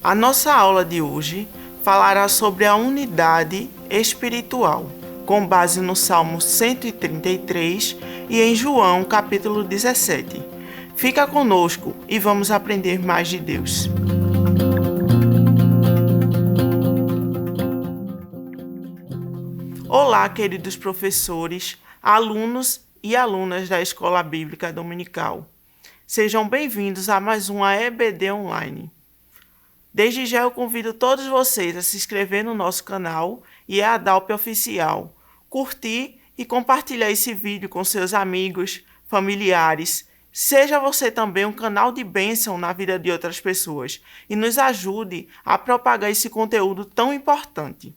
A nossa aula de hoje falará sobre a unidade espiritual, com base no Salmo 133 e em João, capítulo 17. Fica conosco e vamos aprender mais de Deus. Olá, queridos professores, alunos e alunas da Escola Bíblica Dominical. Sejam bem-vindos a mais uma EBD Online. Desde já eu convido todos vocês a se inscrever no nosso canal e a ADALP Oficial, curtir e compartilhar esse vídeo com seus amigos, familiares. Seja você também um canal de bênção na vida de outras pessoas e nos ajude a propagar esse conteúdo tão importante.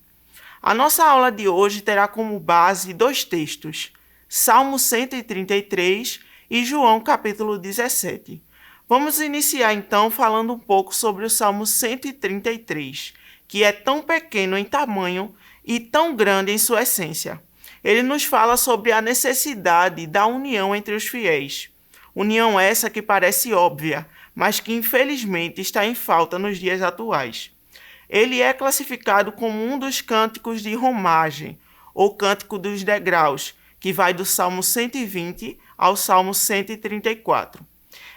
A nossa aula de hoje terá como base dois textos, Salmo 133 e João capítulo 17. Vamos iniciar então falando um pouco sobre o Salmo 133, que é tão pequeno em tamanho e tão grande em sua essência. Ele nos fala sobre a necessidade da união entre os fiéis. União essa que parece óbvia, mas que infelizmente está em falta nos dias atuais. Ele é classificado como um dos cânticos de romagem, ou cântico dos degraus, que vai do Salmo 120 ao Salmo 134.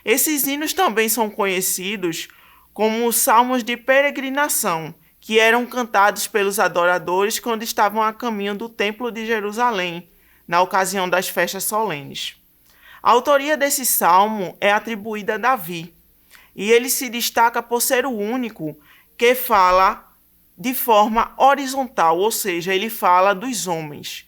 Esses hinos também são conhecidos como os salmos de peregrinação, que eram cantados pelos adoradores quando estavam a caminho do Templo de Jerusalém, na ocasião das festas solenes. A autoria desse salmo é atribuída a Davi, e ele se destaca por ser o único que fala de forma horizontal, ou seja, ele fala dos homens,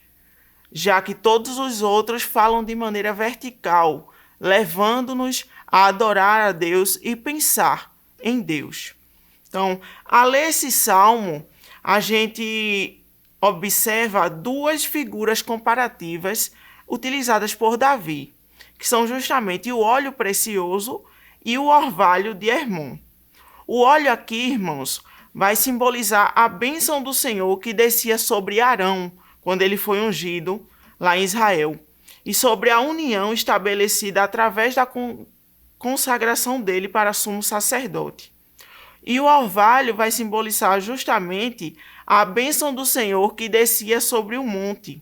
já que todos os outros falam de maneira vertical, levando-nos a adorar a Deus e pensar em Deus. Então, a ler esse salmo, a gente observa duas figuras comparativas utilizadas por Davi, que são justamente o óleo precioso e o orvalho de Hermon. O óleo aqui, irmãos, vai simbolizar a bênção do Senhor que descia sobre Arão, quando ele foi ungido lá em Israel, e sobre a união estabelecida através da consagração dele para sumo sacerdote. E o orvalho vai simbolizar justamente a bênção do Senhor que descia sobre o monte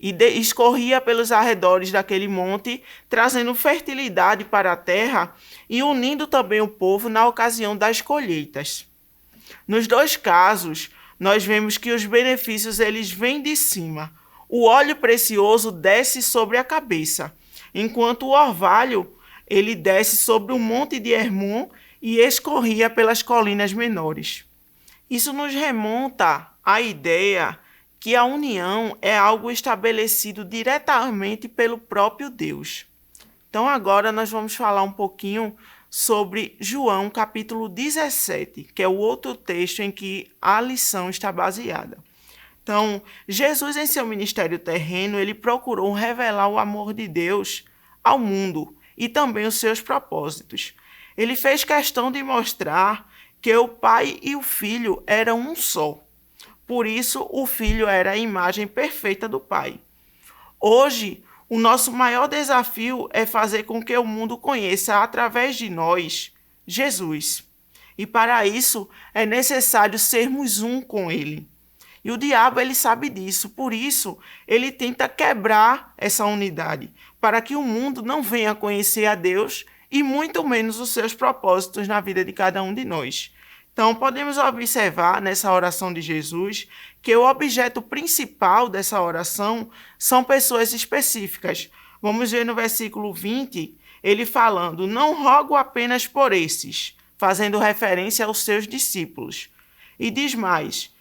e escorria pelos arredores daquele monte, trazendo fertilidade para a terra e unindo também o povo na ocasião das colheitas. Nos dois casos, nós vemos que os benefícios eles vêm de cima. O óleo precioso desce sobre a cabeça, enquanto o orvalho ele desce sobre o monte de Hermon e escorria pelas colinas menores. Isso nos remonta à ideia que a união é algo estabelecido diretamente pelo próprio Deus. Então agora nós vamos falar um pouquinho sobre João capítulo 17, que é o outro texto em que a lição está baseada. Então, Jesus em seu ministério terreno, ele procurou revelar o amor de Deus ao mundo e também os seus propósitos. Ele fez questão de mostrar que o Pai e o Filho eram um só. Por isso, o Filho era a imagem perfeita do Pai. Hoje, o nosso maior desafio é fazer com que o mundo conheça, através de nós, Jesus. E para isso, é necessário sermos um com Ele. E o diabo, ele sabe disso, por isso, ele tenta quebrar essa unidade, para que o mundo não venha conhecer a Deus e muito menos os seus propósitos na vida de cada um de nós. Então, podemos observar nessa oração de Jesus que o objeto principal dessa oração são pessoas específicas. Vamos ver no versículo 20, ele falando, não rogo apenas por esses, fazendo referência aos seus discípulos. E diz mais,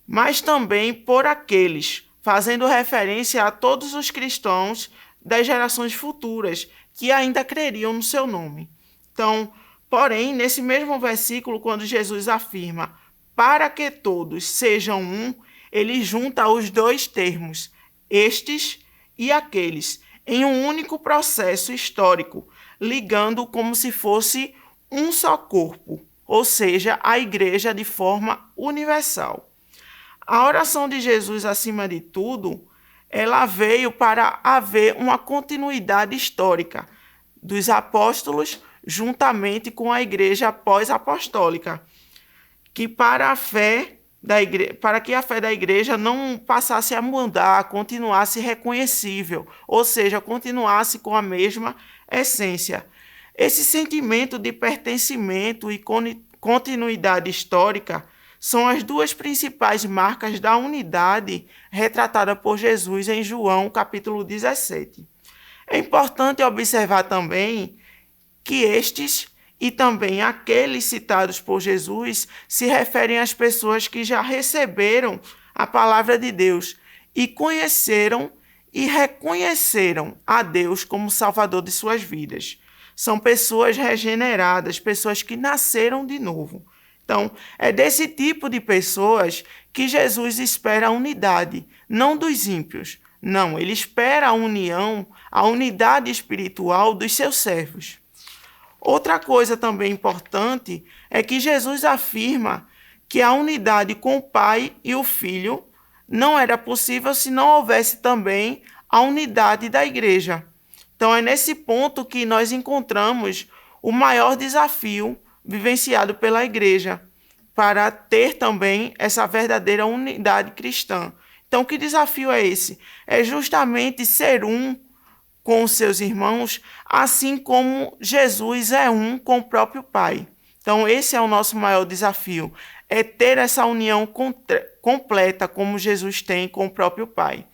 mas também por aqueles, fazendo referência a todos os cristãos das gerações futuras que ainda creriam no seu nome. Então, porém, nesse mesmo versículo, quando Jesus afirma para que todos sejam um, ele junta os dois termos, estes e aqueles, em um único processo histórico, ligando como se fosse um só corpo, ou seja, a igreja de forma universal. A oração de Jesus, acima de tudo, ela veio para haver uma continuidade histórica dos apóstolos juntamente com a igreja pós-apostólica. que para que a fé da igreja não passasse a mudar, continuasse reconhecível, ou seja, continuasse com a mesma essência. Esse sentimento de pertencimento e continuidade histórica são as duas principais marcas da unidade retratada por Jesus em João, capítulo 17. É importante observar também que estes e também aqueles citados por Jesus se referem às pessoas que já receberam a palavra de Deus e conheceram e reconheceram a Deus como Salvador de suas vidas. São pessoas regeneradas, pessoas que nasceram de novo. Então, é desse tipo de pessoas que Jesus espera a unidade, não dos ímpios. Não, ele espera a união, a unidade espiritual dos seus servos. Outra coisa também importante é que Jesus afirma que a unidade com o Pai e o Filho não era possível se não houvesse também a unidade da igreja. Então é nesse ponto que nós encontramos o maior desafio vivenciado pela igreja para ter também essa verdadeira unidade cristã. Então que desafio é esse? É justamente ser um com os seus irmãos, assim como Jesus é um com o próprio Pai. Então esse é o nosso maior desafio, é ter essa união completa como Jesus tem com o próprio Pai.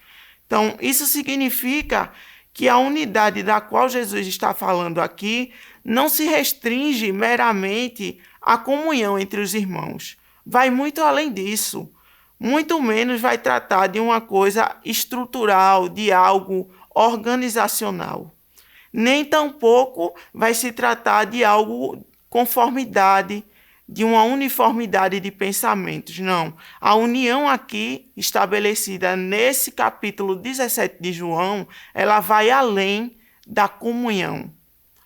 Então isso significa que a unidade da qual Jesus está falando aqui não se restringe meramente à comunhão entre os irmãos. Vai muito além disso. Muito menos vai tratar de uma coisa estrutural, de algo organizacional. Nem tampouco vai se tratar de algo conformidade, de uma uniformidade de pensamentos. Não. A união aqui estabelecida nesse capítulo 17 de João, ela vai além da comunhão.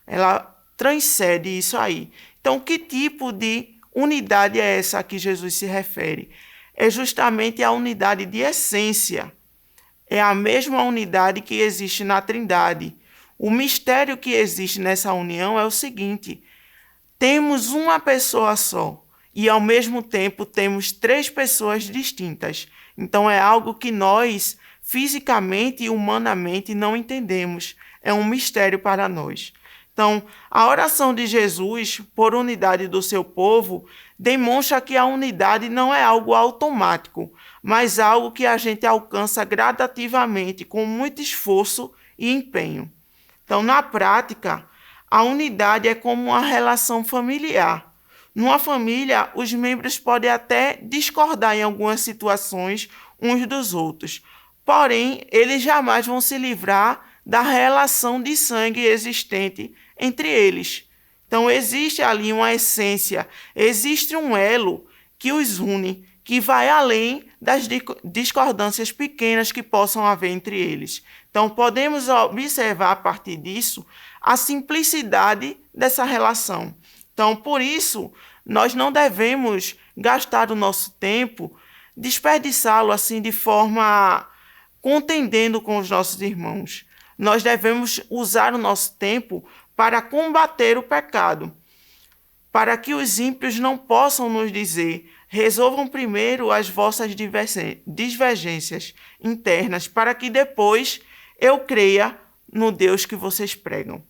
Ela transcende isso aí. Então, que tipo de unidade é essa a que Jesus se refere? É justamente a unidade de essência. É a mesma unidade que existe na Trindade. O mistério que existe nessa união é o seguinte: temos uma pessoa só e, ao mesmo tempo, temos três pessoas distintas. Então, é algo que nós, fisicamente e humanamente, não entendemos. É um mistério para nós. Então, a oração de Jesus por unidade do seu povo demonstra que a unidade não é algo automático, mas algo que a gente alcança gradativamente, com muito esforço e empenho. Então, na prática, a unidade é como uma relação familiar. Numa família, os membros podem até discordar em algumas situações uns dos outros, porém, eles jamais vão se livrar da relação de sangue existente entre eles. Então, existe ali uma essência, existe um elo que os une, que vai além das discordâncias pequenas que possam haver entre eles. Então, podemos observar a partir disso a simplicidade dessa relação. Então, por isso, nós não devemos gastar o nosso tempo, desperdiçá-lo assim de forma contendendo com os nossos irmãos. Nós devemos usar o nosso tempo para combater o pecado, para que os ímpios não possam nos dizer: resolvam primeiro as vossas divergências internas, para que depois eu creia no Deus que vocês pregam.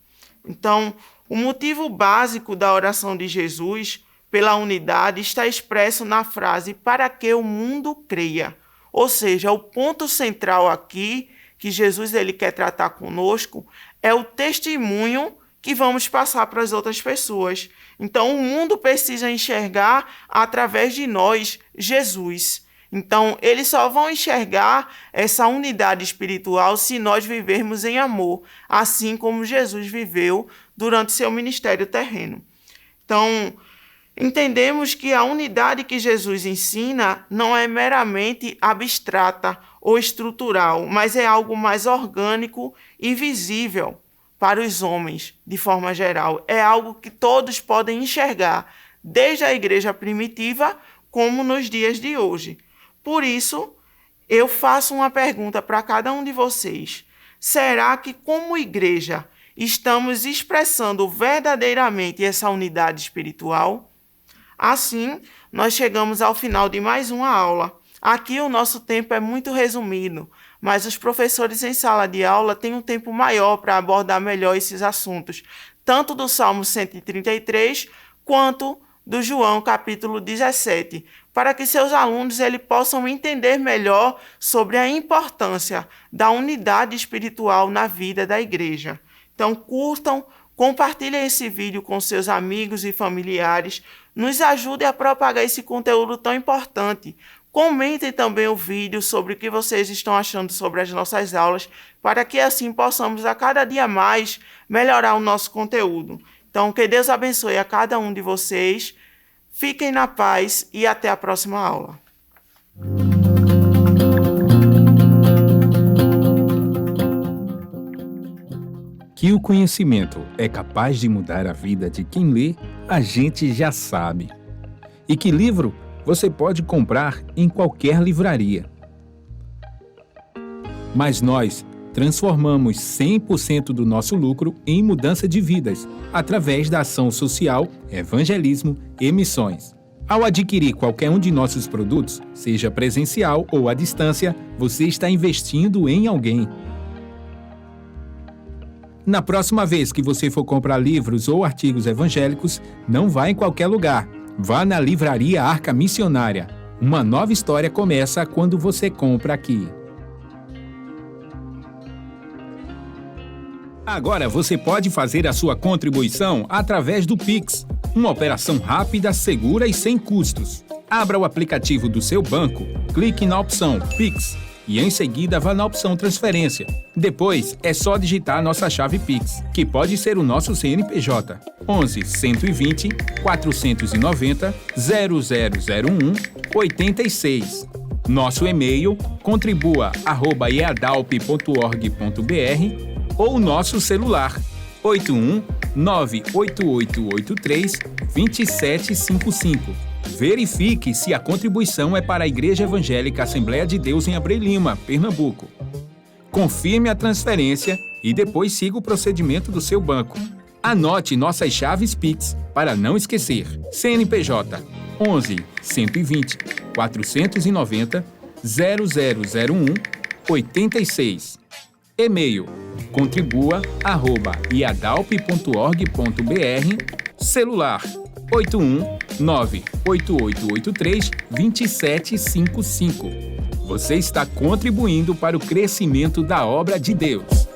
Então, o motivo básico da oração de Jesus pela unidade está expresso na frase "para que o mundo creia". Ou seja, o ponto central aqui que Jesus ele quer tratar conosco é o testemunho que vamos passar para as outras pessoas. Então, o mundo precisa enxergar através de nós Jesus. Então, eles só vão enxergar essa unidade espiritual se nós vivermos em amor, assim como Jesus viveu durante seu ministério terreno. Então, entendemos que a unidade que Jesus ensina não é meramente abstrata ou estrutural, mas é algo mais orgânico e visível para os homens, de forma geral. É algo que todos podem enxergar, desde a igreja primitiva como nos dias de hoje. Por isso, eu faço uma pergunta para cada um de vocês. Será que, como igreja, estamos expressando verdadeiramente essa unidade espiritual? Assim, nós chegamos ao final de mais uma aula. Aqui o nosso tempo é muito resumido, mas os professores em sala de aula têm um tempo maior para abordar melhor esses assuntos, tanto do Salmo 133 quanto do João capítulo 17, para que seus alunos possam entender melhor sobre a importância da unidade espiritual na vida da igreja. Então, curtam, compartilhem esse vídeo com seus amigos e familiares, nos ajudem a propagar esse conteúdo tão importante. Comentem também o vídeo sobre o que vocês estão achando sobre as nossas aulas, para que assim possamos a cada dia mais melhorar o nosso conteúdo. Então, que Deus abençoe a cada um de vocês, fiquem na paz e até a próxima aula. Que o conhecimento é capaz de mudar a vida de quem lê, a gente já sabe. E que livro você pode comprar em qualquer livraria. Mas nós transformamos 100% do nosso lucro em mudança de vidas, através da ação social, evangelismo e missões. Ao adquirir qualquer um de nossos produtos, seja presencial ou à distância, você está investindo em alguém. Na próxima vez que você for comprar livros ou artigos evangélicos, não vá em qualquer lugar. Vá na Livraria Arca Missionária. Uma nova história começa quando você compra aqui. Agora você pode fazer a sua contribuição através do Pix. Uma operação rápida, segura e sem custos. Abra o aplicativo do seu banco, clique na opção Pix e em seguida vá na opção Transferência. Depois é só digitar nossa chave Pix, que pode ser o nosso CNPJ 11 120 490 0001 86. Nosso e-mail contribua@eadalp.org.br ou nosso celular 81 98883 2755. Verifique se a contribuição é para a Igreja Evangélica Assembleia de Deus em Abreu Lima, Pernambuco. Confirme a transferência e depois siga o procedimento do seu banco. Anote nossas chaves Pix para não esquecer. CNPJ 11 120 490 0001 86. E-mail contribua@iadalp.org.br. Celular 81 98883 2755. Você está contribuindo para o crescimento da obra de Deus.